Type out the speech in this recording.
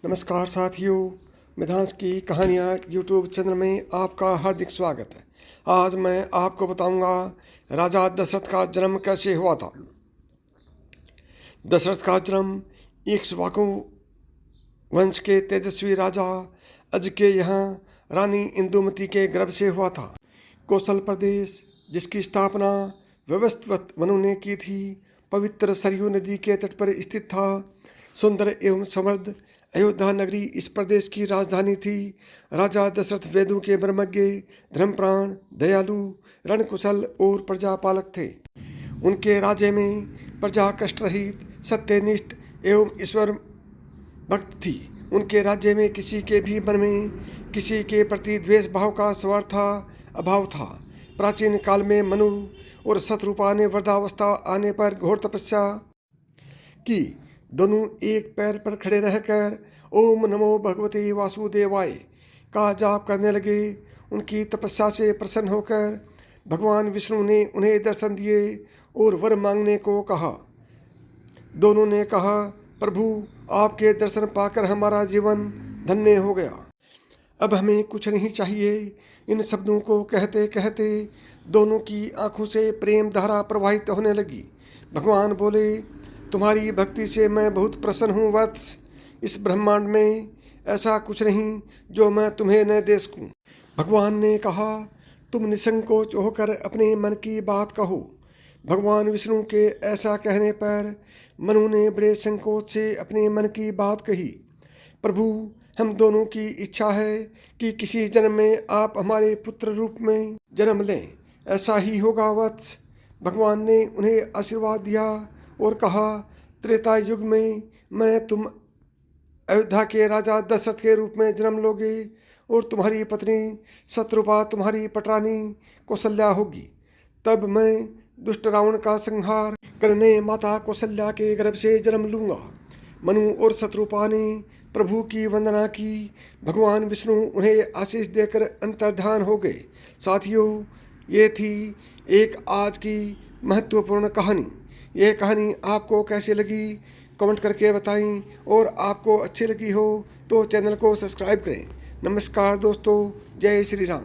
नमस्कार साथियों, मिधांस की कहानियाँ यूट्यूब चैनल में आपका हार्दिक स्वागत है। आज मैं आपको बताऊंगा राजा दशरथ का जन्म कैसे हुआ था। दशरथ का जन्म इक्ष्वाकु वंश के तेजस्वी राजा अज के यहाँ रानी इंदुमती के गर्भ से हुआ था। कौशल प्रदेश, जिसकी स्थापना व्यवस्थित मनु ने की थी, पवित्र सरयू नदी के तट पर स्थित था। सुंदर एवं समृद्ध अयोध्या नगरी इस प्रदेश की राजधानी थी। राजा दशरथ वेदों के ब्रह्मज्ञ, धर्मप्राण, दयालु, रणकुशल और प्रजापालक थे। उनके राज्य में प्रजा कष्टरहित, सत्यनिष्ठ एवं ईश्वर भक्त थी। उनके राज्य में किसी के भी मन में किसी के प्रति द्वेष भाव का स्वार्था अभाव था। प्राचीन काल में मनु और शत्रुपा ने वृद्धावस्था आने पर घोर तपस्या की। दोनों एक पैर पर खड़े रहकर ओम नमो भगवते वासुदेवाय का जाप करने लगे। उनकी तपस्या से प्रसन्न होकर भगवान विष्णु ने उन्हें दर्शन दिए और वर मांगने को कहा। दोनों ने कहा, प्रभु, आपके दर्शन पाकर हमारा जीवन धन्य हो गया। अब हमें कुछ नहीं चाहिए। इन शब्दों को कहते कहते दोनों की आंखों से प्रेम धारा प्रवाहित होने लगी। भगवान बोले, तुम्हारी भक्ति से मैं बहुत प्रसन्न हूँ वत्स। इस ब्रह्मांड में ऐसा कुछ नहीं जो मैं तुम्हें न दे सकूँ। भगवान ने कहा, तुम निसंकोच होकर अपने मन की बात कहो। भगवान विष्णु के ऐसा कहने पर मनु ने बड़े संकोच से अपने मन की बात कही। प्रभु, हम दोनों की इच्छा है कि किसी जन्म में आप हमारे पुत्र रूप में जन्म लें। ऐसा ही होगा वत्स। भगवान ने उन्हें आशीर्वाद दिया और कहा, त्रेता युग में तुम अयोध्या के राजा दशरथ के रूप में जन्म लोगे और तुम्हारी पत्नी शत्रुपा तुम्हारी पटरानी कौशल्या होगी। तब मैं दुष्ट रावण का संहार करने माता कौशल्या के गर्भ से जन्म लूँगा। मनु और शत्रुपा ने प्रभु की वंदना की। भगवान विष्णु उन्हें आशीष देकर अंतर्ध्यान हो गए। साथियों, ये थी एक आज की महत्वपूर्ण कहानी। यह कहानी आपको कैसी लगी कमेंट करके बताएं, और आपको अच्छी लगी हो तो चैनल को सब्सक्राइब करें। नमस्कार दोस्तों, जय श्री राम।